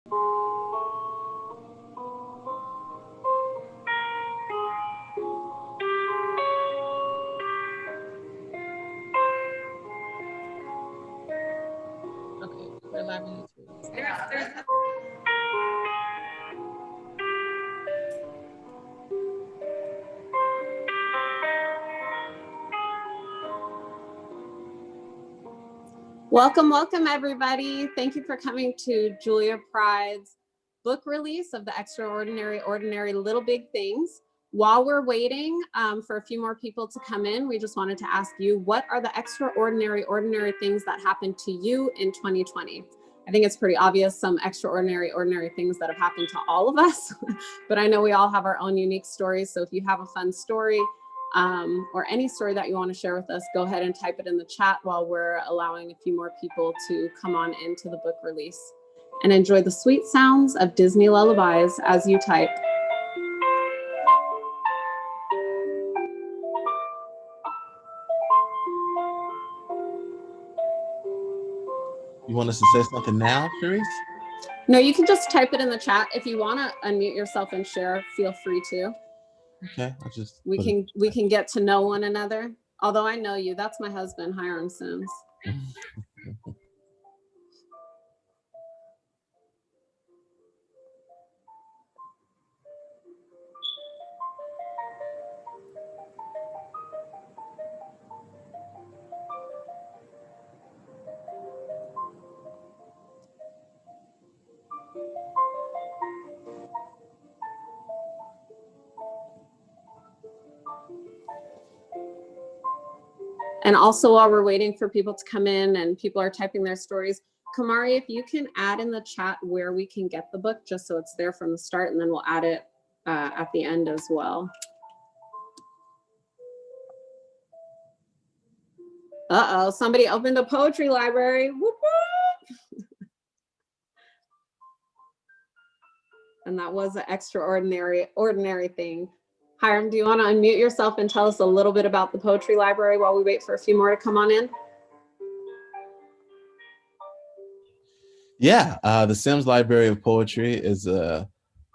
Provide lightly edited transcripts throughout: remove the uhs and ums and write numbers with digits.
Okay, we're live on YouTube. Welcome, everybody. Thank you for coming to Julia Pride's book release of The Extraordinary, Ordinary Little Big Things. While we're waiting for a few more people to come in, we just wanted to ask you, what are the extraordinary, ordinary things that happened to you in 2020? I think it's pretty obvious some extraordinary, ordinary things that have happened to all of us, but I know we all have our own unique stories. So if you have a fun story, or any story that you want to share with us, go ahead and type it in the chat while we're allowing a few more people to come on into the book release. And enjoy the sweet sounds of Disney lullabies as you type. You want us to say something now, Sharice? No, you can just type it in the chat. If you want to unmute yourself and share, feel free to. Okay, I'll just. We can get to know one another. Although I know you, that's my husband, Hiram Sims. And also, while we're waiting for people to come in and people are typing their stories, Kamari, if you can add in the chat where we can get the book, just so it's there from the start, and then we'll add it at the end as well. Uh-oh, somebody opened a poetry library. Whoop, whoop. And that was an extraordinary, ordinary thing. Hiram, do you want to unmute yourself and tell us a little bit about the poetry library while we wait for a few more to come on in? Yeah, the Sims Library of Poetry is a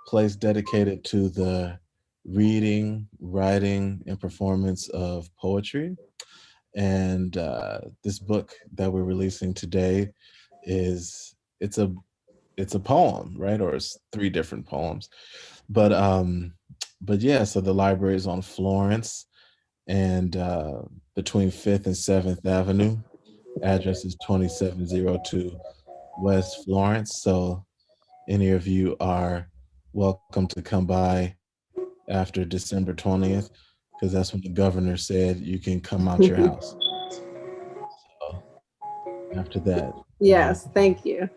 place dedicated to the reading, writing, and performance of poetry. And this book that we're releasing today it's a poem, right? Or it's 3 different poems. But yeah, so the library is on Florence and between 5th and 7th Avenue. Address is 2702 West Florence. So any of you are welcome to come by after December 20th, because that's when the governor said you can come out your house. So after that. Yes, thank you.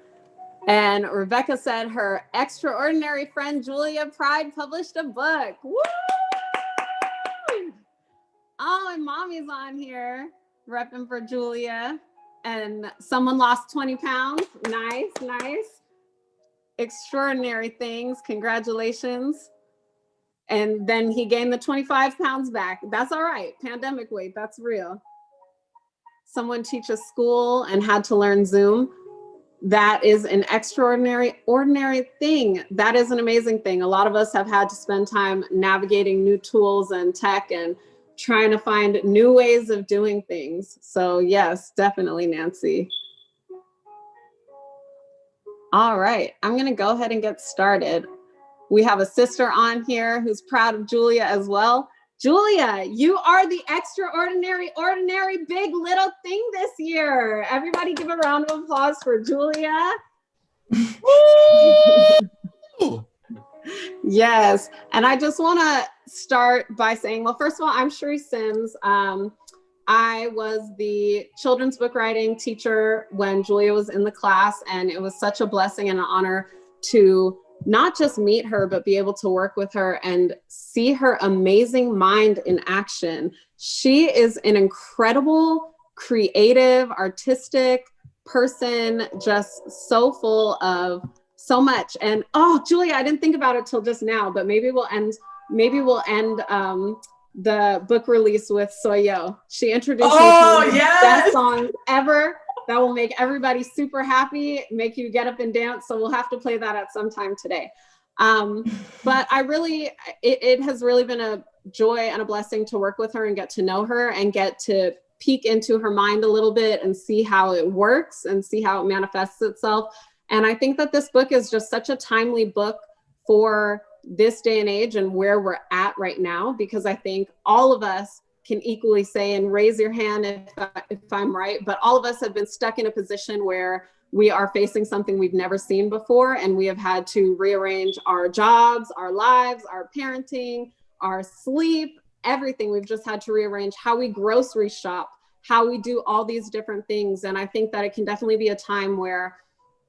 And Rebecca said her extraordinary friend Julia Pride published a book. Woo! Oh, and mommy's on here repping for Julia. And someone lost 20 pounds. Nice, nice. Extraordinary things. Congratulations. And then he gained the 25 pounds back. That's all right. Pandemic weight, that's real. Someone teaches school and had to learn Zoom. That is an extraordinary, ordinary thing. That is an amazing thing. A lot of us have had to spend time navigating new tools and tech and trying to find new ways of doing things. So yes, definitely, Nancy. All right, I'm gonna go ahead and get started. We have a sister on here who's proud of Julia as well. Julia, you are the extraordinary, ordinary, big little thing this year. Everybody give a round of applause for Julia. Yes, and I just want to start by saying, well, first of all, I'm Sharice Sims. I was the children's book writing teacher when Julia was in the class, and it was such a blessing and an honor to not just meet her, but be able to work with her and see her amazing mind in action. She is an incredible, creative, artistic person, just so full of so much. And oh, Julia, I didn't think about it till just now, but maybe we'll end the book release with Soy Yo. She introduced me to one of the best songs ever. that will make everybody super happy, make you get up and dance. So we'll have to play that at some time today. But it has really been a joy and a blessing to work with her and get to know her and get to peek into her mind a little bit and see how it works and see how it manifests itself. And I think that this book is just such a timely book for this day and age and where we're at right now, because I think all of us can equally say, and raise your hand if I'm right, but all of us have been stuck in a position where we are facing something we've never seen before, and we have had to rearrange our jobs, our lives, our parenting, our sleep, everything. We've just had to rearrange how we grocery shop, how we do all these different things. And I think that it can definitely be a time where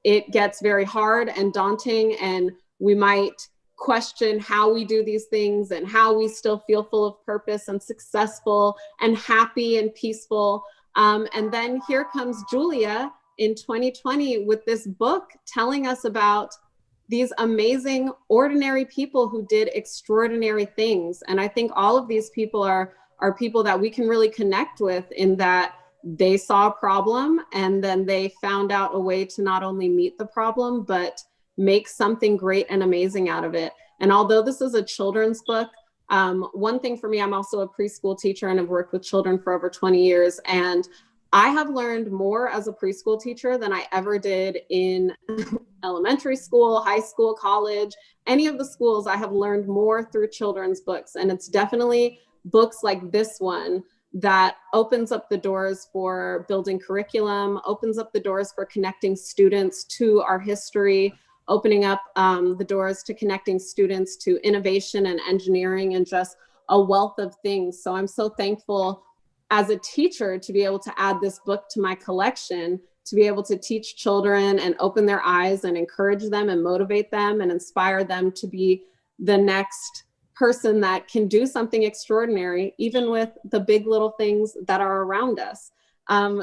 it gets very hard and daunting, and we might question how we do these things and how we still feel full of purpose and successful and happy and peaceful. And then here comes Julia in 2020 with this book telling us about these amazing, ordinary people who did extraordinary things. And I think all of these people are people that we can really connect with, in that they saw a problem and then they found out a way to not only meet the problem, but make something great and amazing out of it. And although this is a children's book, one thing for me, I'm also a preschool teacher and have worked with children for over 20 years. And I have learned more as a preschool teacher than I ever did in elementary school, high school, college, any of the schools. I have learned more through children's books. And it's definitely books like this one that opens up the doors for building curriculum, opens up the doors for connecting students to our history, opening up the doors to connecting students to innovation and engineering and just a wealth of things. So I'm so thankful as a teacher to be able to add this book to my collection, to be able to teach children and open their eyes and encourage them and motivate them and inspire them to be the next person that can do something extraordinary, even with the big little things that are around us.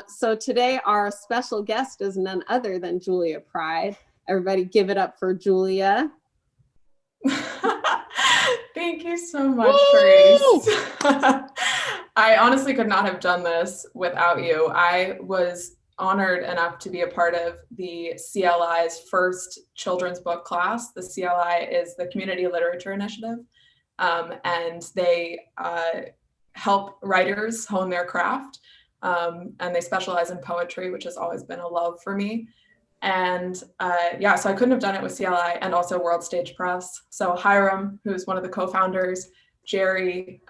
So today our special guest is none other than Julia Pride. Everybody give it up for Julia. Thank you so much, Grace. I honestly could not have done this without you. I was honored enough to be a part of the CLI's first children's book class. The CLI is the Community Literature Initiative, and they help writers hone their craft, and they specialize in poetry, which has always been a love for me. And so I couldn't have done it with CLI and also World Stage Press. So Hiram, who's one of the co-founders, Jerry,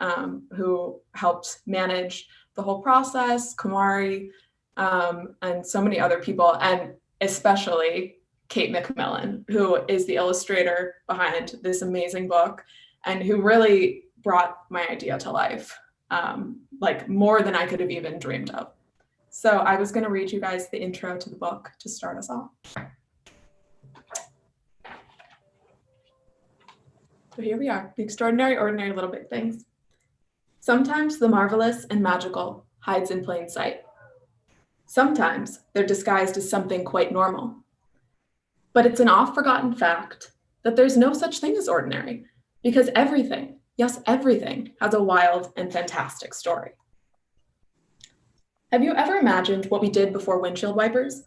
who helped manage the whole process, Kumari, and so many other people, and especially Kate McMillan, who is the illustrator behind this amazing book and who really brought my idea to life, like more than I could have even dreamed of. So I was going to read you guys the intro to the book to start us off. So here we are, the extraordinary, ordinary little big things. Sometimes the marvelous and magical hides in plain sight. Sometimes they're disguised as something quite normal. But it's an oft-forgotten fact that there's no such thing as ordinary, because everything, yes, everything, has a wild and fantastic story. Have you ever imagined what we did before windshield wipers?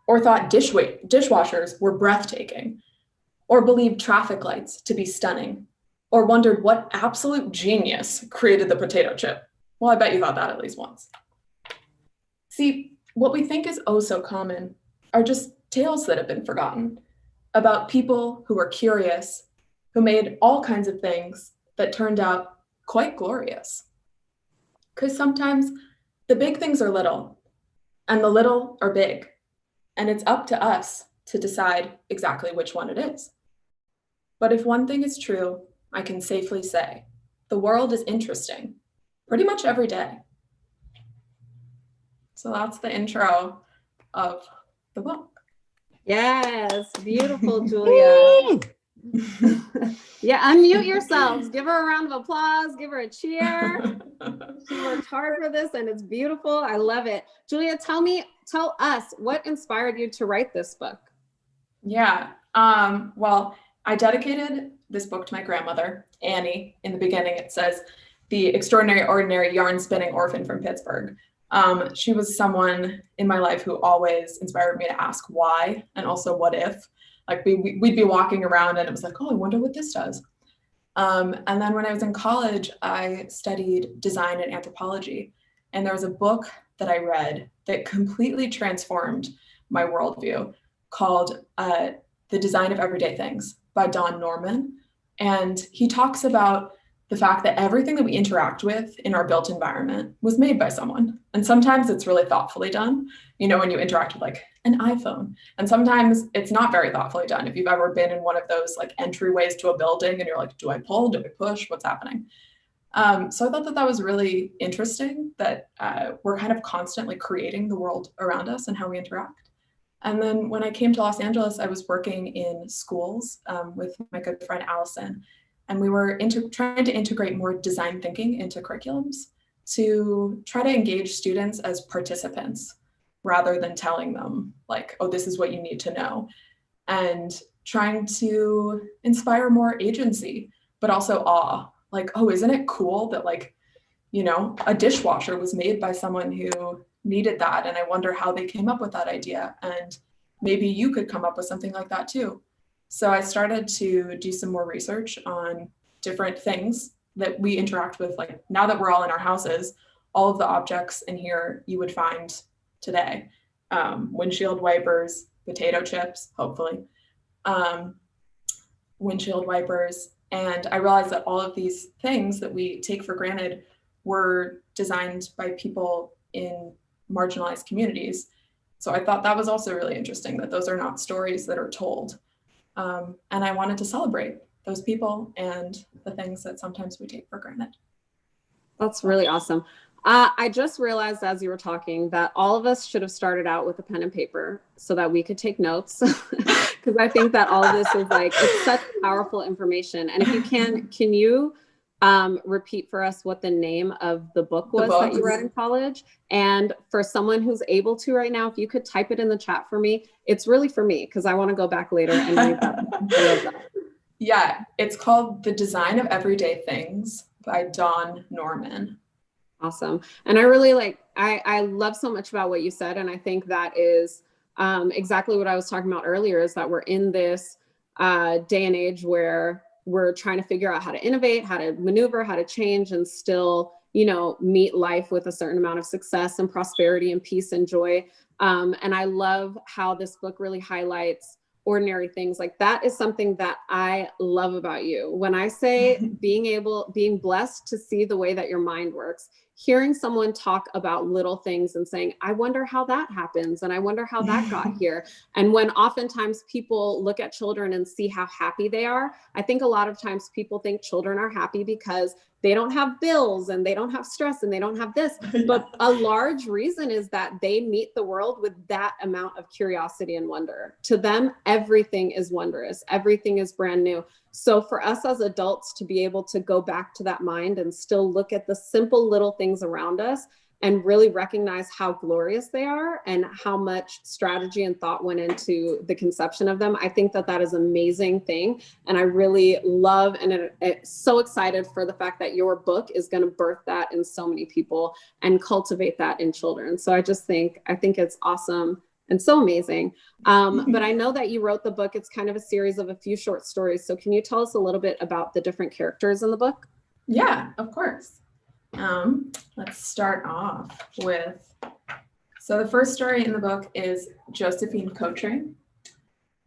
Or thought dishwashers were breathtaking? Or believed traffic lights to be stunning? Or wondered what absolute genius created the potato chip? Well, I bet you thought that at least once. See, what we think is oh so common are just tales that have been forgotten about people who were curious, who made all kinds of things that turned out quite glorious. Because sometimes the big things are little, and the little are big, and it's up to us to decide exactly which one it is. But if one thing is true, I can safely say, the world is interesting pretty much every day. So that's the intro of the book. Yes, beautiful, Julia. Yeah, unmute yourselves. Give her a round of applause. Give her a cheer. She worked hard for this and it's beautiful. I love it. Julia, tell us what inspired you to write this book. Yeah, well, I dedicated this book to my grandmother, Annie. In the beginning, it says, the extraordinary, ordinary yarn spinning orphan from Pittsburgh. She was someone in my life who always inspired me to ask why and also what if. Like we'd be walking around and it was like, oh, I wonder what this does. And then when I was in college, I studied design and anthropology. And there was a book that I read that completely transformed my worldview called The Design of Everyday Things by Don Norman. And he talks about the fact that everything that we interact with in our built environment was made by someone. And sometimes it's really thoughtfully done, you know, when you interact with like an iPhone. And sometimes it's not very thoughtfully done. If you've ever been in one of those like entryways to a building and you're like, do I pull? Do I push? What's happening? So I thought that that was really interesting that we're kind of constantly creating the world around us and how we interact. And then when I came to Los Angeles, I was working in schools with my good friend Allison. And we were trying to integrate more design thinking into curriculums to try to engage students as participants rather than telling them like, oh, this is what you need to know. And trying to inspire more agency, but also awe. Like, oh, isn't it cool that like, you know, a dishwasher was made by someone who needed that. And I wonder how they came up with that idea. And maybe you could come up with something like that too. So I started to do some more research on different things that we interact with. Like now that we're all in our houses, all of the objects in here you would find today. Windshield wipers, potato chips, hopefully, windshield wipers. And I realized that all of these things that we take for granted were designed by people in marginalized communities. So I thought that was also really interesting that those are not stories that are told. And I wanted to celebrate those people and the things that sometimes we take for granted. That's really awesome. I just realized as you were talking that all of us should have started out with a pen and paper so that we could take notes, because I think that all of this is like, it's such powerful information. And if you can you repeat for us what the name of the book was that you read in college? And for someone who's able to right now, if you could type it in the chat for me, it's really for me because I want to go back later and read that. I love that. Yeah, it's called The Design of Everyday Things by Don Norman. Awesome. And I really I love so much about what you said. And I think that is exactly what I was talking about earlier, is that we're in this day and age where we're trying to figure out how to innovate, how to maneuver, how to change, and still, you know, meet life with a certain amount of success and prosperity and peace and joy. And I love how this book really highlights ordinary things. Like that is something that I love about you. When I say being blessed to see the way that your mind works, hearing someone talk about little things and saying, I wonder how that happens. And I wonder how that got here. And when oftentimes people look at children and see how happy they are, I think a lot of times people think children are happy because they don't have bills and they don't have stress and they don't have this. But a large reason is that they meet the world with that amount of curiosity and wonder. To them, everything is wondrous. Everything is brand new. So for us as adults to be able to go back to that mind and still look at the simple little things around us and really recognize how glorious they are and how much strategy and thought went into the conception of them, I think that that is an amazing thing. And I really love and so excited for the fact that your book is going to birth that in so many people and cultivate that in children. So I think it's awesome and so amazing. But I know that you wrote the book. It's kind of a series of a few short stories. So can you tell us a little bit about the different characters in the book? Yeah, of course. Let's start off with, so the first story in the book is Josephine Cottring.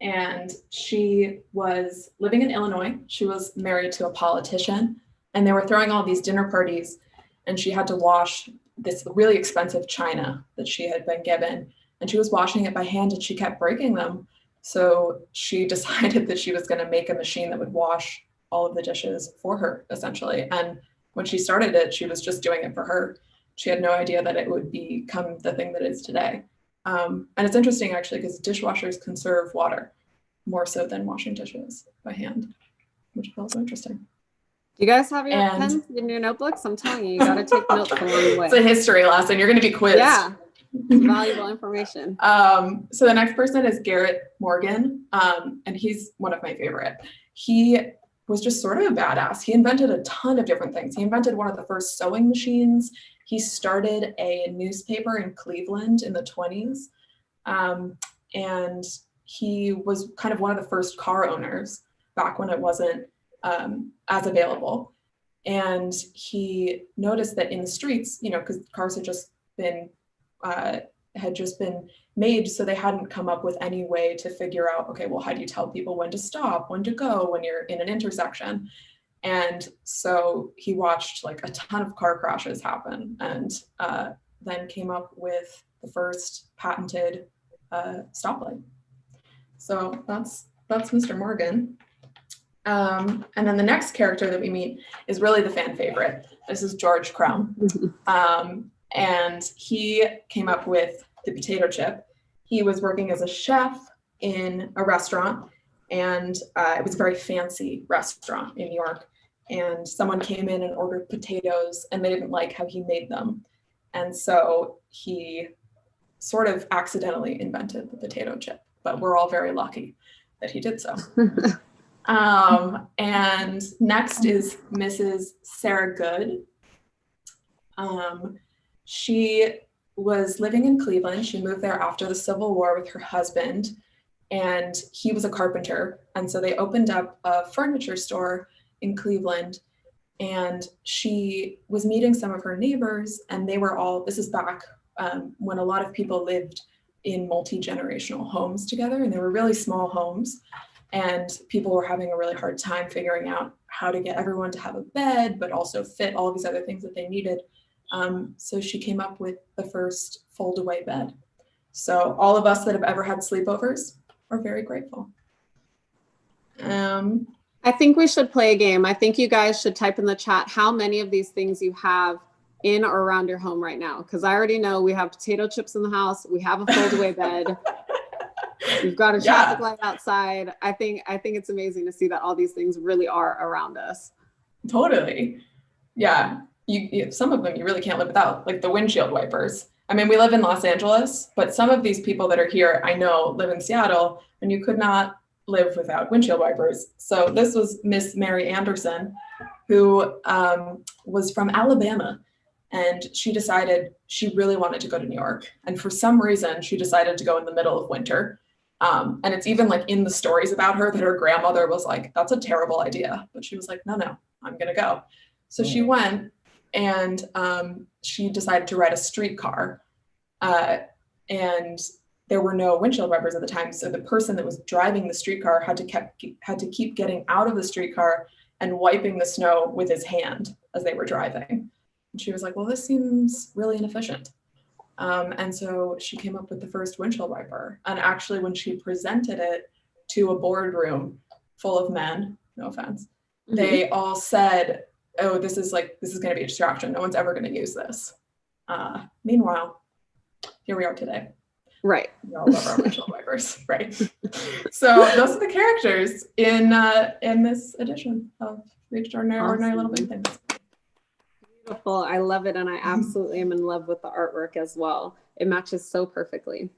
And she was living in Illinois. She was married to a politician and they were throwing all these dinner parties and she had to wash this really expensive china that she had been given. And she was washing it by hand and she kept breaking them. So she decided that she was going to make a machine that would wash all of the dishes for her, essentially. And when she started it, she was just doing it for her. She had no idea that it would become the thing that it is today. And it's interesting, actually, because dishwashers conserve water more so than washing dishes by hand, which is also interesting. You guys have your pens in your notebooks? I'm telling you, you got to take notes along the way. It's a history lesson. You're going to be quizzed. Yeah. Valuable information. So the next person is Garrett Morgan, and he's one of my favorite. He was just sort of a badass. He invented a ton of different things. He invented one of the first sewing machines. He started a newspaper in Cleveland in the 20s. And he was kind of one of the first car owners back when it wasn't as available. And he noticed that in the streets, you know, because cars had just been made, so they hadn't come up with any way to figure out, okay, well, how do you tell people when to stop, when to go, when you're in an intersection? And so he watched like a ton of car crashes happen, and then came up with the first patented stoplight. So that's Mr. Morgan. And then the next character that we meet is really the fan favorite. This is George Crumb. And he came up with the potato chip. He was working as a chef in a restaurant, and it was a very fancy restaurant in New York. And someone came in and ordered potatoes, and they didn't like how he made them. And so he sort of accidentally invented the potato chip, but we're all very lucky that he did so. And next is Mrs. Sarah Good. She was living in Cleveland. She moved there after the Civil War with her husband, and he was a carpenter. And so they opened up a furniture store in Cleveland, and she was meeting some of her neighbors, and they were all, this is back when a lot of people lived in multi-generational homes together, and they were really small homes, and people were having a really hard time figuring out how to get everyone to have a bed, but also fit all these other things that they needed. So she came up with the first fold-away bed. So all of us that have ever had sleepovers are very grateful. I think we should play a game. I think you guys should type in the chat how many of these things you have in or around your home right now. Because I already know we have potato chips in the house. We have a fold-away bed. We've got a traffic light outside. I think it's amazing to see that all these things really are around us. Totally. Yeah. You some of them you really can't live without, like the windshield wipers. I mean, we live in Los Angeles, but some of these people that are here, I know, live in Seattle, and you could not live without windshield wipers. So this was Miss Mary Anderson, who was from Alabama, and she decided she really wanted to go to New York. And for some reason, she decided to go in the middle of winter. And it's even like in the stories about her that her grandmother was like, that's a terrible idea. But she was like, no, I'm going to go. So she went, and she decided to ride a streetcar. And there were no windshield wipers at the time. So the person that was driving the streetcar had to keep getting out of the streetcar and wiping the snow with his hand as they were driving. And she was like, well, this seems really inefficient. And so she came up with the first windshield wiper. And actually, when she presented it to a boardroom full of men, no offense, they all said, oh, this is going to be a distraction. No one's ever going to use this. Meanwhile, here we are today. Right. We all love our windshield wipers, right? So those are the characters in this edition of The Extraordinary Ordinary Little Big Things. Beautiful. I love it. And I absolutely am in love with the artwork as well. It matches so perfectly.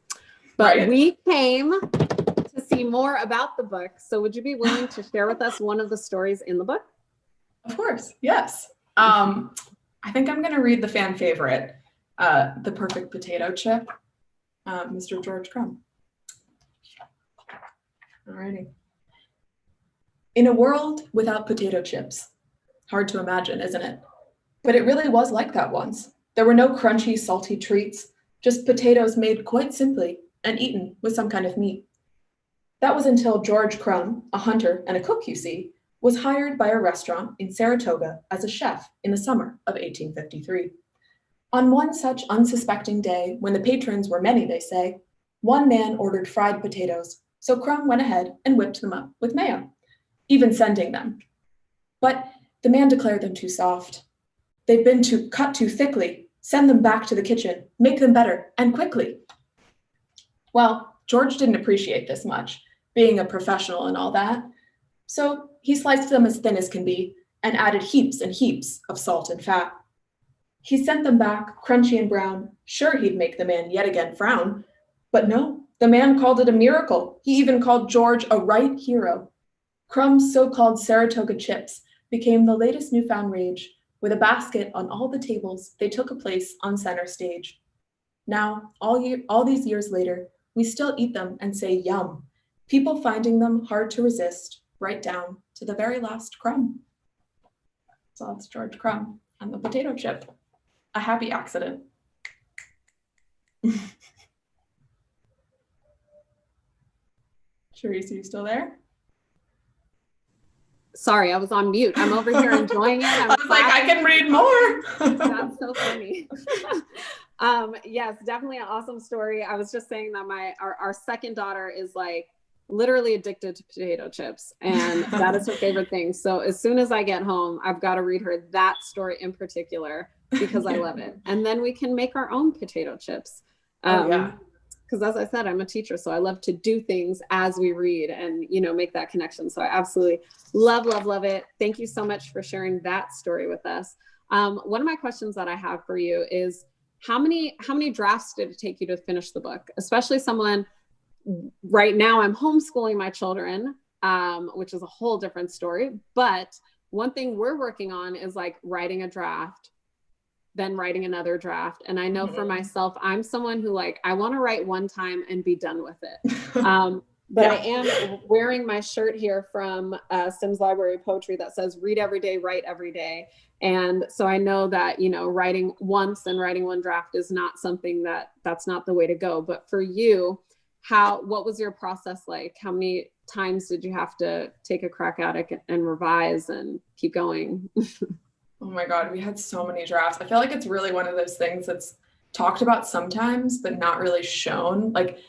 But we came to see more about the book. So would you be willing to share with us one of the stories in the book? Of course, yes. I think I'm going to read the fan favorite, The Perfect Potato Chip, Mr. George Crumb. Alrighty. In a world without potato chips, hard to imagine, isn't it? But it really was like that once. There were no crunchy, salty treats, just potatoes made quite simply and eaten with some kind of meat. That was until George Crumb, a hunter and a cook, you see, was hired by a restaurant in Saratoga as a chef in the summer of 1853. On one such unsuspecting day, when the patrons were many, they say, one man ordered fried potatoes, so Crumb went ahead and whipped them up with mayo, even sending them. But the man declared them too soft. They've been cut too thickly. Send them back to the kitchen. Make them better, and quickly. Well, George didn't appreciate this much, being a professional and all that. So he sliced them as thin as can be and added heaps and heaps of salt and fat. He sent them back, crunchy and brown. Sure, he'd make the man yet again frown. But no, the man called it a miracle. He even called George a right hero. Crumb's so-called Saratoga chips became the latest newfound rage. With a basket on all the tables, they took a place on center stage. Now, all these years later, we still eat them and say yum, people finding them hard to resist, right down to the very last crumb. So that's George Crumb and the potato chip. A happy accident. Charisse, are you still there? Sorry, I was on mute. I'm over here enjoying it. I was like, I can read more. That's so funny. Yes, definitely an awesome story. I was just saying that our second daughter is like literally addicted to potato chips, and that is her favorite thing. So as soon as I get home, I've got to read her that story in particular because I love it. And then we can make our own potato chips. Yeah. Because as I said, I'm a teacher, so I love to do things as we read and, you know, make that connection. So I absolutely love it. Thank you so much for sharing that story with us. One of my questions that I have for you is how many drafts did it take you to finish the book? Especially someone right now, I'm homeschooling my children, which is a whole different story. But one thing we're working on is like writing a draft, then writing another draft. And I know for myself, I'm someone who like, I want to write one time and be done with it. But I am wearing my shirt here from Sims Library of Poetry that says read every day, write every day. And so I know that, you know, writing once and writing one draft is not something that's not the way to go. But for you, what was your process like? How many times did you have to take a crack at it and revise and keep going? Oh my God, we had so many drafts. I feel like it's really one of those things that's talked about sometimes, but not really shown. Like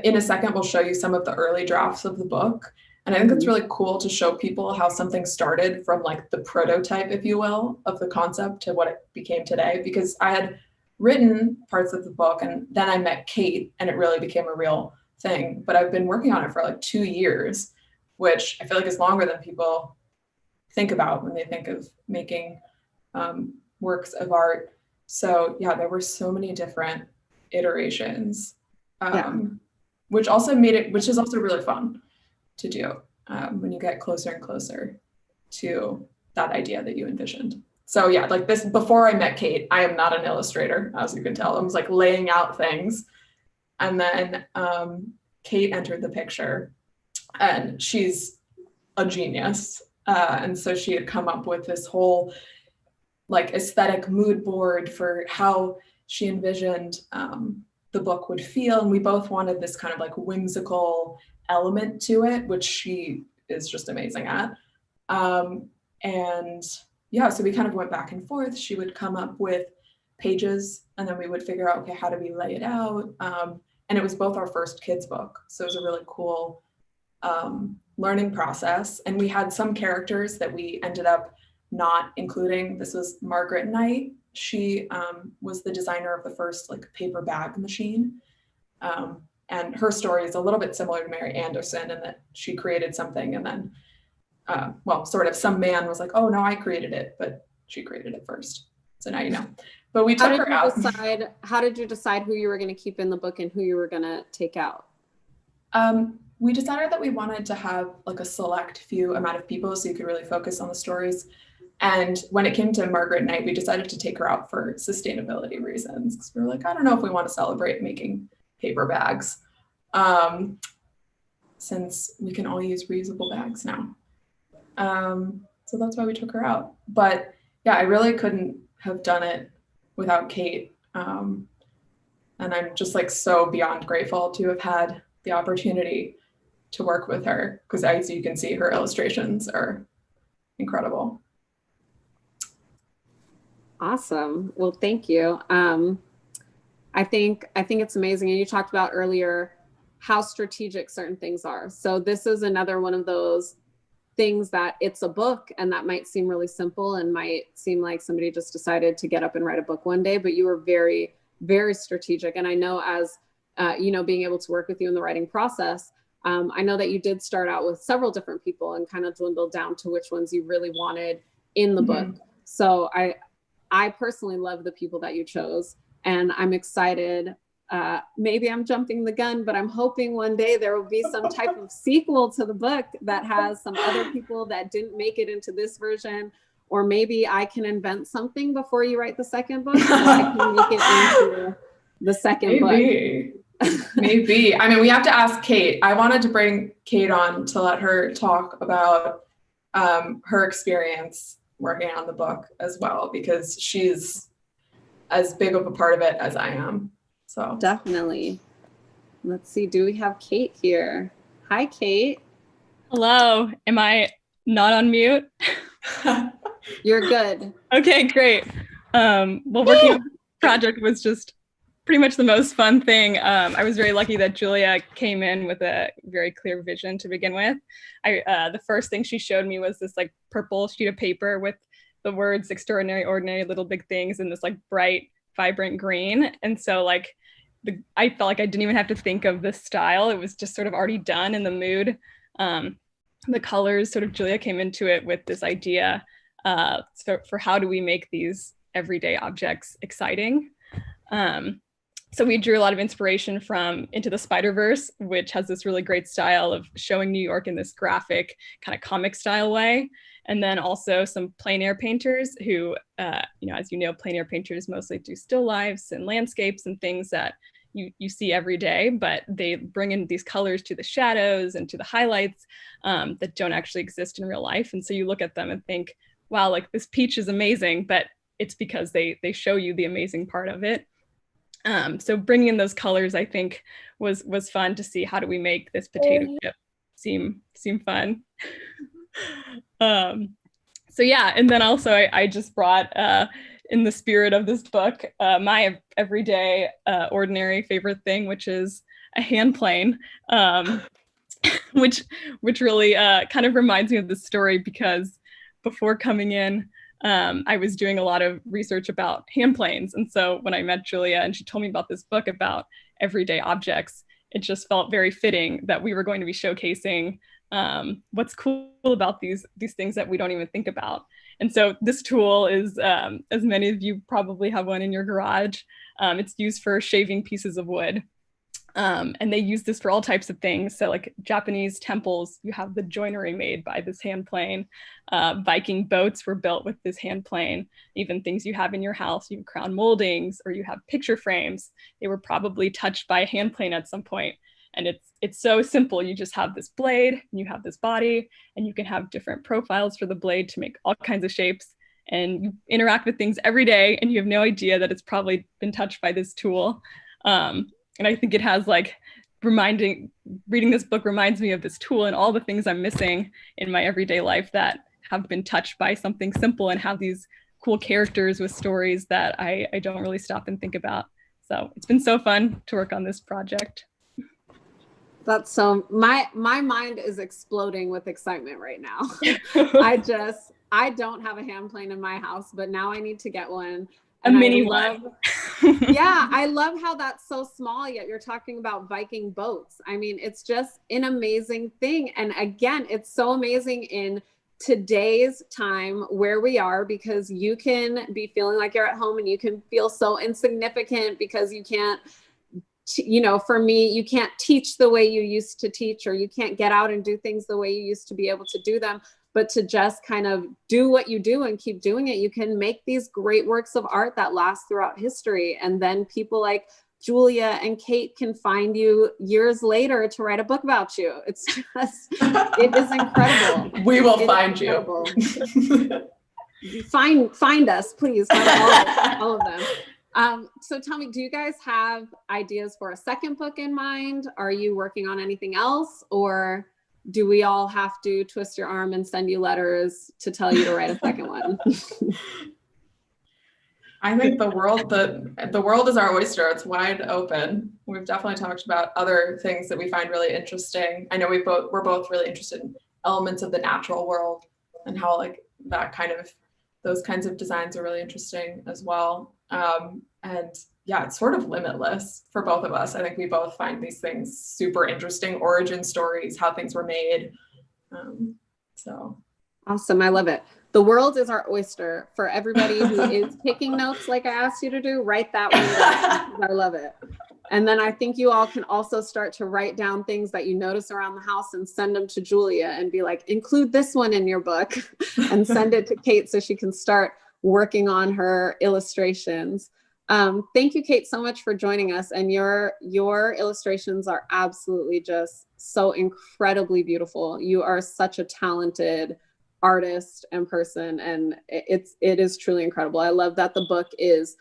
in a second, we'll show you some of the early drafts of the book. And I think it's really cool to show people how something started from like the prototype, if you will, of the concept to what it became today. Because I had written parts of the book and then I met Kate and it really became a real thing. But I've been working on it for like 2 years, which I feel like is longer than people think about when they think of making works of art. So yeah, there were so many different iterations, which is also really fun to do when you get closer and closer to that idea that you envisioned. So yeah, like this, before I met Kate, I am not an illustrator, as you can tell. I was like laying out things. And then Kate entered the picture and she's a genius. And so she had come up with this whole like aesthetic mood board for how she envisioned the book would feel. And we both wanted this kind of like whimsical element to it, which she is just amazing at. And yeah, so we kind of went back and forth. She would come up with pages and then we would figure out, okay, how do we lay it out? And it was both our first kids book. So it was a really cool learning process. And we had some characters that we ended up not including. This was Margaret Knight. She was the designer of the first like paper bag machine. And her story is a little bit similar to Mary Anderson in that she created something and then, sort of some man was like, oh no, I created it, but she created it first. So now you know. But we took her out. How did you decide who you were going to keep in the book and who you were going to take out? We decided that we wanted to have like a select few amount of people so you could really focus on the stories. And when it came to Margaret Knight, we decided to take her out for sustainability reasons. Because we were like, I don't know if we want to celebrate making paper bags, since we can all use reusable bags now. So that's why we took her out. But yeah, I really couldn't have done it without Kate. And I'm just like so beyond grateful to have had the opportunity to work with her, because as you can see, her illustrations are incredible. Awesome. Well, thank you. I think it's amazing. And you talked about earlier how strategic certain things are. So this is another one of those things that it's a book and that might seem really simple and might seem like somebody just decided to get up and write a book one day, but you were very, very strategic. And I know as, being able to work with you in the writing process, I know that you did start out with several different people and kind of dwindled down to which ones you really wanted in the book. So I personally love the people that you chose, and I'm excited maybe I'm jumping the gun, but I'm hoping one day there will be some type of sequel to the book that has some other people that didn't make it into this version. Or maybe I can invent something before you write the second book, so I can make it into the second book. Maybe. I mean, we have to ask Kate. I wanted to bring Kate on to let her talk about her experience working on the book as well, because she's as big of a part of it as I am. So definitely. Let's see. Do we have Kate here? Hi, Kate. Hello. Am I not on mute? You're good. Okay, great. Well, working on this project was just pretty much the most fun thing. I was very lucky that Julia came in with a very clear vision to begin with. The first thing she showed me was this like purple sheet of paper with the words extraordinary, ordinary, little big things in this like bright, vibrant green. And so like I felt like I didn't even have to think of the style. It was just sort of already done in the mood. The colors, sort of Julia came into it with this idea for how do we make these everyday objects exciting. So we drew a lot of inspiration from Into the Spider-Verse, which has this really great style of showing New York in this graphic kind of comic style way. And then also some plein air painters who, as you know, plein air painters mostly do still lifes and landscapes and things that you see every day, but they bring in these colors to the shadows and to the highlights that don't actually exist in real life. And so you look at them and think, wow, like this peach is amazing, but it's because they show you the amazing part of it. So bringing in those colors, I think, was fun to see how do we make this potato chip seem fun. So yeah, and then also I just brought, in the spirit of this book, my everyday ordinary favorite thing, which is a hand plane, which really kind of reminds me of the story, because before coming in, I was doing a lot of research about hand planes. And so when I met Julia and she told me about this book about everyday objects, it just felt very fitting that we were going to be showcasing what's cool about these things that we don't even think about. And so this tool is, as many of you probably have one in your garage, it's used for shaving pieces of wood. And they use this for all types of things. So like Japanese temples, you have the joinery made by this hand plane. Viking boats were built with this hand plane. Even things you have in your house, you have crown moldings or you have picture frames, they were probably touched by a hand plane at some point. And it's so simple. You just have this blade and you have this body, and you can have different profiles for the blade to make all kinds of shapes. And you interact with things every day and you have no idea that it's probably been touched by this tool. And I think it has like reading this book reminds me of this tool and all the things I'm missing in my everyday life that have been touched by something simple and have these cool characters with stories that I don't really stop and think about. So it's been so fun to work on this project. That's so, my mind is exploding with excitement right now. I don't have a hand plane in my house, but now I need to get one. And a mini one. Yeah, I love how that's so small, yet you're talking about Viking boats. I mean, it's just an amazing thing. And again, it's so amazing in today's time where we are, because you can be feeling like you're at home and you can feel so insignificant because you can't, for me, you can't teach the way you used to teach, or you can't get out and do things the way you used to be able to do them. But to just kind of do what you do and keep doing it, you can make these great works of art that last throughout history. And then people like Julia and Kate can find you years later to write a book about you. It's just, it is incredible. We will find you. Find us, please. Find all of them. So tell me, do you guys have ideas for a second book in mind? Are you working on anything else, or do we all have to twist your arm and send you letters to tell you to write a second one? I think the world is our oyster. It's wide open. We've definitely talked about other things that we find really interesting. I know we're both really interested in elements of the natural world and how like those kinds of designs are really interesting as well. And yeah, it's sort of limitless for both of us. I think we both find these things super interesting, origin stories, how things were made. So awesome. I love it. The world is our oyster. For everybody who is taking notes like I asked you to do, write that one down. I love it. And then I think you all can also start to write down things that you notice around the house and send them to Julia and be like, include this one in your book and send it to Kate so she can start working on her illustrations. Thank you, Kate, so much for joining us. And your illustrations are absolutely just so incredibly beautiful. You are such a talented artist and person, and it is truly incredible. I love that the book is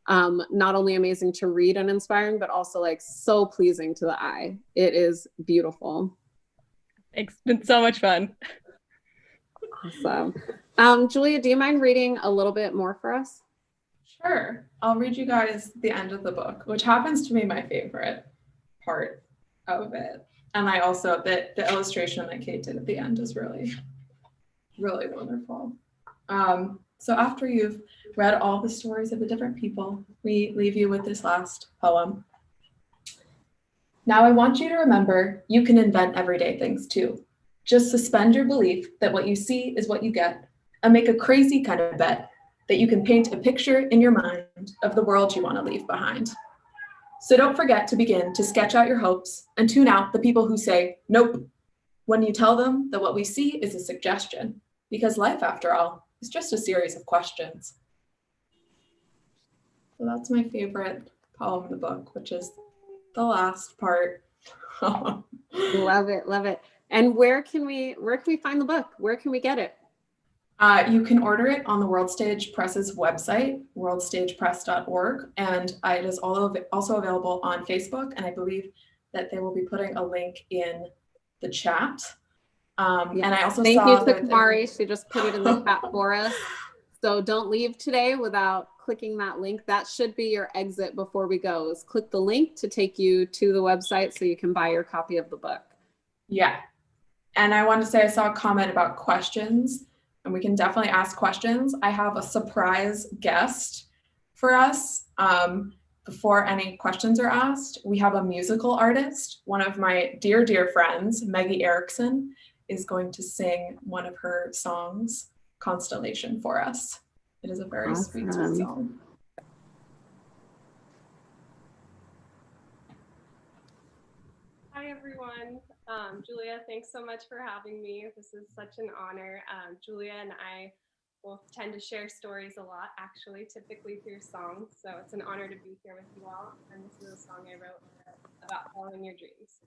not only amazing to read and inspiring, but also like so pleasing to the eye. It is beautiful. Thanks. It's been so much fun. Awesome. Julia, do you mind reading a little bit more for us? Sure. I'll read you guys the end of the book, which happens to be my favorite part of it. And I also, the illustration that Kate did at the end is really, really wonderful. So after you've read all the stories of the different people, we leave you with this last poem. Now I want you to remember you can invent everyday things too. Just suspend your belief that what you see is what you get, and make a crazy kind of bet that you can paint a picture in your mind of the world you want to leave behind. So don't forget to begin to sketch out your hopes and tune out the people who say, nope, when you tell them that what we see is a suggestion, because life, after all, is just a series of questions. So that's my favorite poem in the book, which is the last part. Love it, love it. And where can we find the book? Where can we get it? You can order it on the World Stage Press's website, worldstagepress.org, and it is also available on Facebook, and I believe that they will be putting a link in the chat. Yes. And I also thank saw you to Kamari. She just put it in the chat for us. So don't leave today without clicking that link. That should be your exit before we go, is click the link to take you to the website so you can buy your copy of the book. Yeah. And I want to say I saw a comment about questions, and we can definitely ask questions. I have a surprise guest for us. Before any questions are asked, we have a musical artist. One of my dear, dear friends, Maggie Erickson, is going to sing one of her songs, Constellation, for us. It is a very sweet, sweet song. Hi, everyone. Julia, thanks so much for having me. This is such an honor. Julia and I both tend to share stories a lot, actually, typically through songs. So it's an honor to be here with you all. And this is a song I wrote about following your dreams.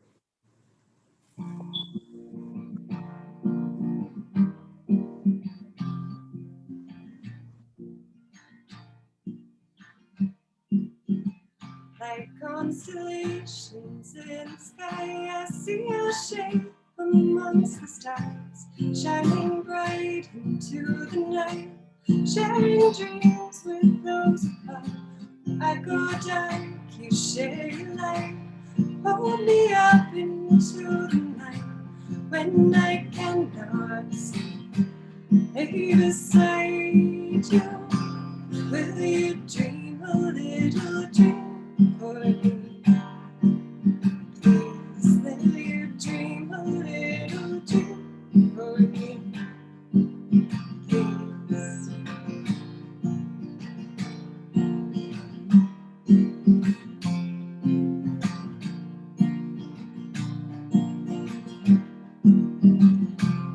Like constellations in the sky, I see your shape amongst the stars, shining bright into the night, sharing dreams with those above. I go dark, you share your light, hold me up into the night when I cannot see. Lay beside you, will you dream a little dream for me? Please let you dream a little dream for me. Please.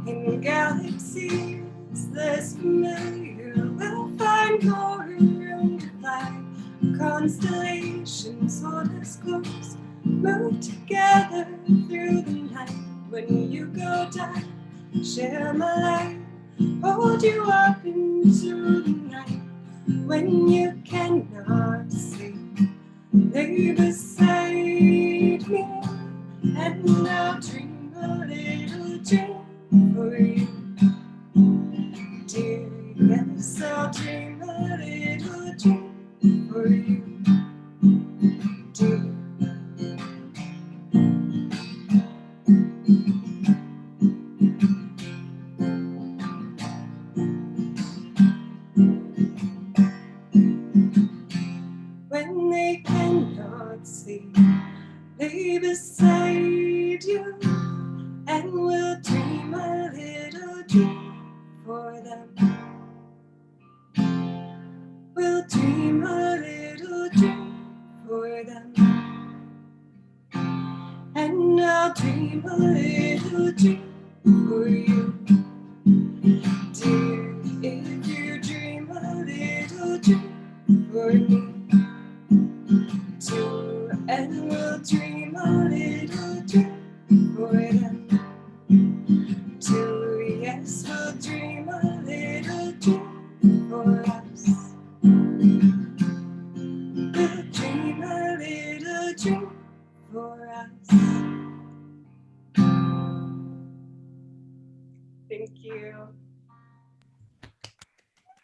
In galaxies less familiar, we'll find more room to fly. Constellations hold us close, move together through the night. When you go dark, share my light, hold you up into the night. When you cannot see, lay beside me, and I'll dream a little dream for you. Dear, yes, I'll dream a little dream for you. Dear. When they cannot see, lay beside you, and we'll dream a little a little dream for you. Dear, if you dream a little dream for me too, and we'll dream a little dream for them too. Yes, we'll dream a little dream for us. We'll dream a little dream for us. Thank you.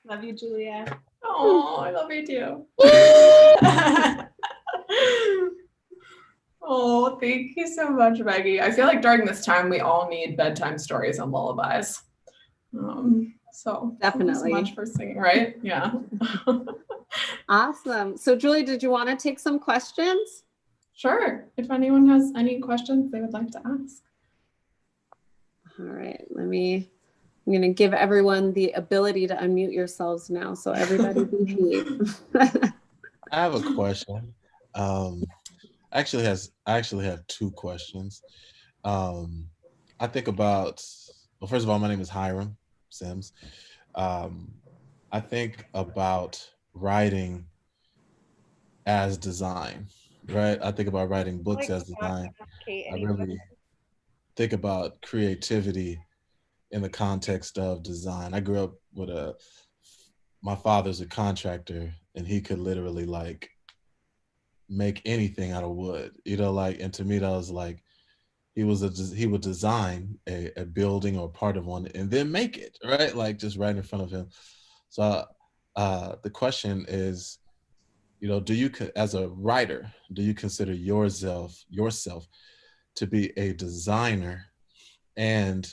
Love you, Julia. Oh, I love you too. Oh, thank you so much, Maggie. I feel like during this time, we all need bedtime stories and lullabies. So Definitely. Thank you so much for singing, right? Yeah. Awesome. So Julie, did you want to take some questions? Sure. If anyone has any questions they would like to ask. All right, I'm going to give everyone the ability to unmute yourselves now. So everybody behave. I have a question. I actually have two questions. I think about, well, first of all, my name is Hiram Sims. I think about writing as design, right? I think about writing books as design. I really think about creativity in the context of design. I grew up with my father's a contractor, and he could literally like make anything out of wood, like, and to me that was like, he would design a building or part of one and then make it, right? Like just right in front of him. So the question is, do you, as a writer, do you consider yourself to be a designer? And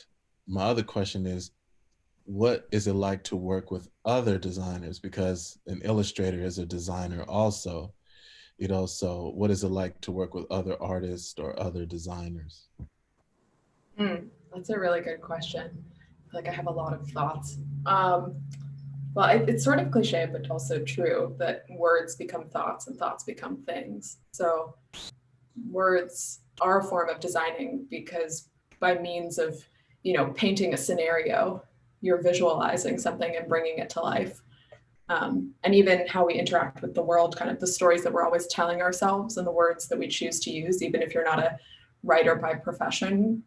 my other question is, what is it like to work with other designers? Because an illustrator is a designer also, so what is it like to work with other artists or other designers? That's a really good question. I feel like I have a lot of thoughts. Well, it's sort of cliche, but also true that words become thoughts and thoughts become things. So words are a form of designing because by means of, painting a scenario, you're visualizing something and bringing it to life. And even how we interact with the world, kind of the stories that we're always telling ourselves and the words that we choose to use, even if you're not a writer by profession,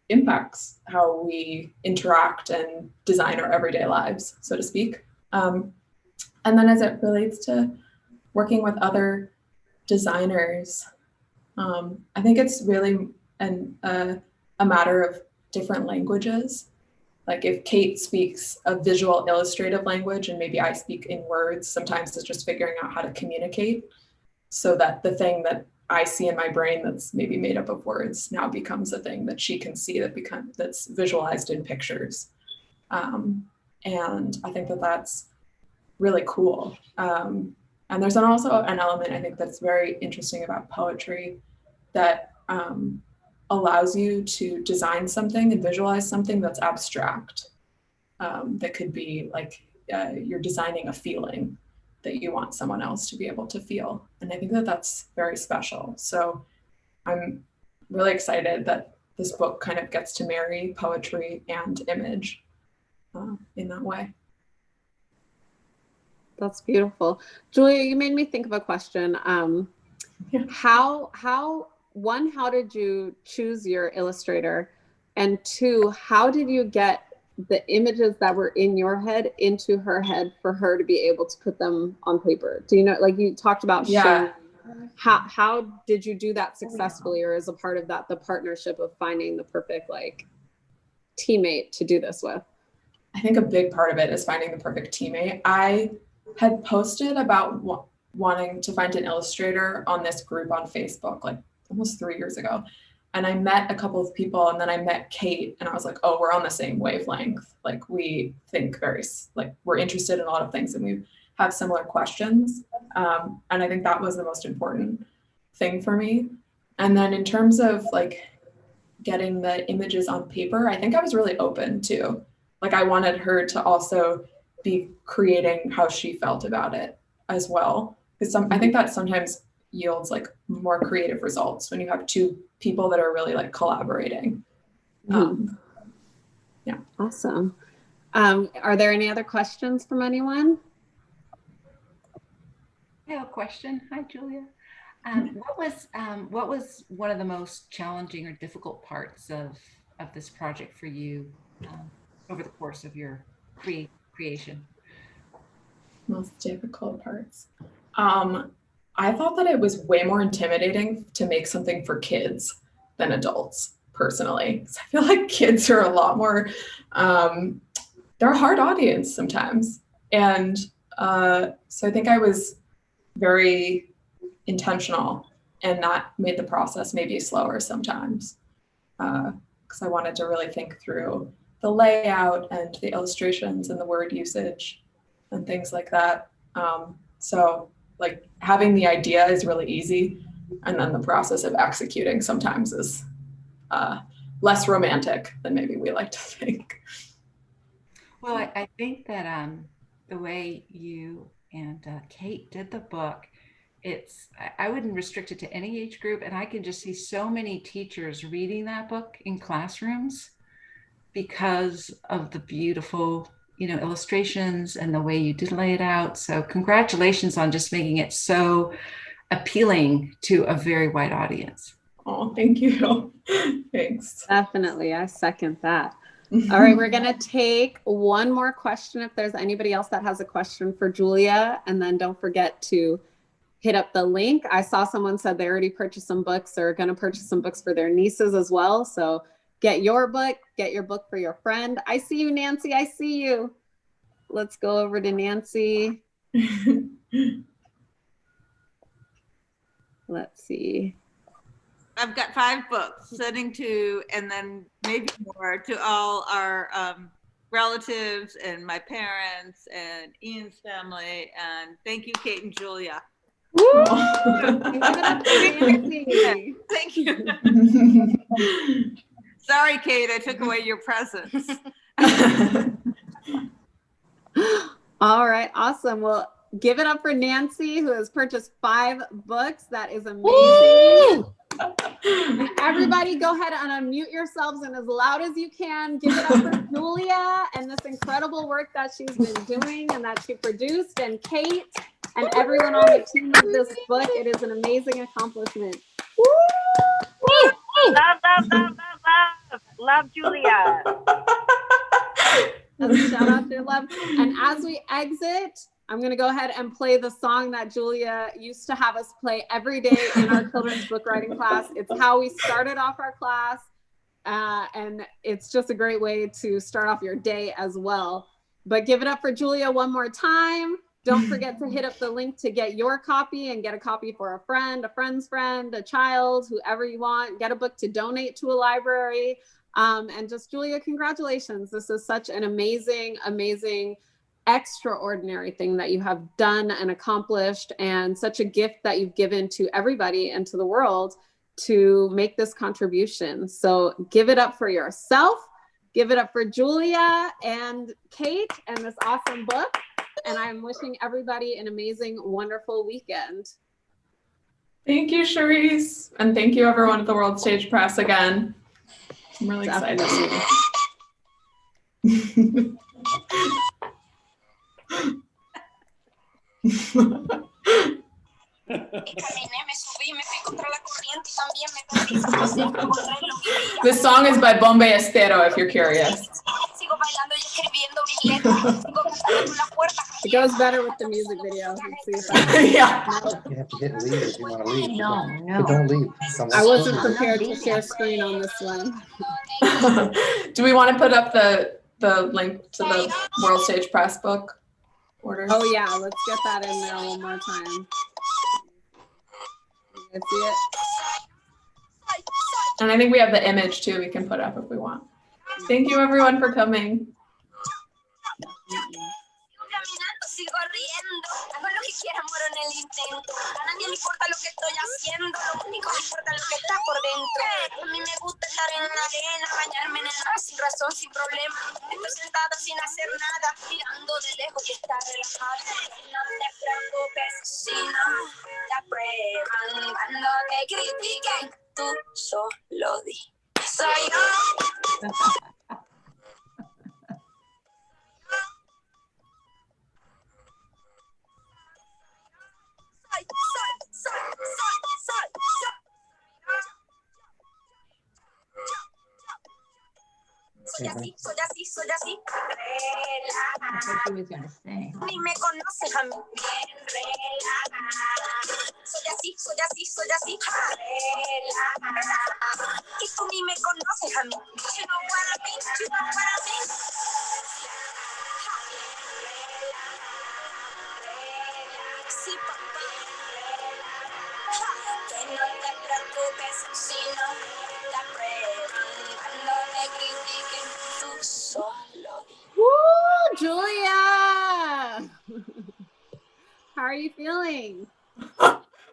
impacts how we interact and design our everyday lives, so to speak. And then as it relates to working with other designers, I think it's really a matter of different languages. Like if Kate speaks a visual illustrative language and maybe I speak in words, sometimes it's just figuring out how to communicate so that the thing that I see in my brain that's maybe made up of words now becomes a thing that she can see that's visualized in pictures. And I think that's really cool. And there's also an element I think that's very interesting about poetry that allows you to design something and visualize something that's abstract. That could be like you're designing a feeling that you want someone else to be able to feel. And I think that's very special. So I'm really excited that this book kind of gets to marry poetry and image in that way. That's beautiful. Julia, you made me think of a question. Yeah. How did you choose your illustrator? And two, how did you get the images that were in your head into her head for her to be able to put them on paper? Do you know, like you talked about sharing, how did you do that successfully, or is a part of that the partnership of finding the perfect like teammate to do this with? I think a big part of it is finding the perfect teammate. I had posted about wanting to find an illustrator on this group on Facebook like almost 3 years ago. And I met a couple of people and then I met Kate and I was like, oh, we're on the same wavelength. Like we think we're interested in a lot of things and we have similar questions. And I think that was the most important thing for me. And then in terms of like getting the images on paper, I think I was really open to, like I wanted her to also be creating how she felt about it as well. Because I think that sometimes yields like more creative results when you have two people that are really like collaborating. Yeah. Awesome. Are there any other questions from anyone? I have a question. Hi, Julia. What was one of the most challenging or difficult parts of this project for you over the course of your creation? Most difficult parts. I thought that it was way more intimidating to make something for kids than adults, personally. 'Cause I feel like kids are a lot more, they're a hard audience sometimes. And so I think I was very intentional, and that made the process maybe slower sometimes, because I wanted to really think through the layout and the illustrations and the word usage and things like that. So like having the idea is really easy, and then the process of executing sometimes is less romantic than maybe we like to think. Well, I think that the way you and Kate did the book, I wouldn't restrict it to any age group, and I can just see so many teachers reading that book in classrooms because of the beautiful, illustrations and the way you did lay it out. So congratulations on just making it so appealing to a very wide audience. Oh, thank you. Thanks. Definitely, I second that. All right, we're gonna take one more question if there's anybody else that has a question for Julia, and then don't forget to hit up the link. I saw someone said they already purchased some books or are gonna purchase some books for their nieces as well. So get your book for your friend. I see you, Nancy, I see you. Let's go over to Nancy. Let's see. I've got 5 books, sending to, and then maybe more, to all our relatives and my parents and Ian's family. And thank you, Kate and Julia. Woo! Thank you. Sorry, Kate, I took away your presents. All right, awesome. Well, give it up for Nancy, who has purchased 5 books. That is amazing. Everybody go ahead and unmute yourselves, and as loud as you can, give it up for Julia and this incredible work that she's been doing and that she produced, and Kate and everyone on the team of this book. It is an amazing accomplishment. Love, love, love, love, love. Love, Julia. Shout out to love. And as we exit, I'm going to go ahead and play the song that Julia used to have us play every day in our children's book writing class. It's how we started off our class, and it's just a great way to start off your day as well. But give it up for Julia one more time. Don't forget to hit up the link to get your copy and get a copy for a friend, a friend's friend, a child, whoever you want. Get a book to donate to a library. And just, Julia, congratulations. This is such an amazing, amazing, extraordinary thing that you have done and accomplished, and such a gift that you've given to everybody and to the world to make this contribution. So give it up for yourself. Give it up for Julia and Kate and this awesome book. And I'm wishing everybody an amazing, wonderful weekend. Thank you, Charisse. And thank you, everyone at the World Stage Press again. I'm really excited. This song is by Bombay Estero, if you're curious. It goes better with the music video. Yeah. You have to hit leave if you want to leave. No. But don't leave. I wasn't prepared to share screen on this one. Do we want to put up the link to the World Stage Press book order? Oh yeah, let's get that in there one more time. You can see it. And I think we have the image too we can put up if we want. Thank you, everyone, for coming. Sigo riendo. Hago lo que quiera, muero en el intento. A nadie le importa lo que estoy haciendo. Lo único que importa es lo que está por dentro. A mí me gusta estar en la arena, bañarme en el mar sin razón, sin problema. Estoy sentada sin hacer nada, mirando de lejos y estar relajada. No te preocupes si no te aprueban. Cuando te critiquen, tú solo di. Soy yo. Soy así, soy así, soy así. Relaja. Ni me conoces a mí. Bien relaja. Soy así, soy así, soy así. Relaja. Y tú ni me conoces a mí. You know what I mean, you know what I mean. Sí, papá. Que no te preocupes si no te aprueban. Cuando te critiquen, tú solo. Woo, Julia! How are you feeling?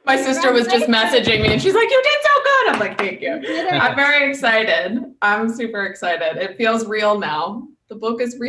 My sister was just messaging me and she's like, you did so good. I'm like, thank you. did it. I'm very excited. I'm super excited. It feels real now. The book is real.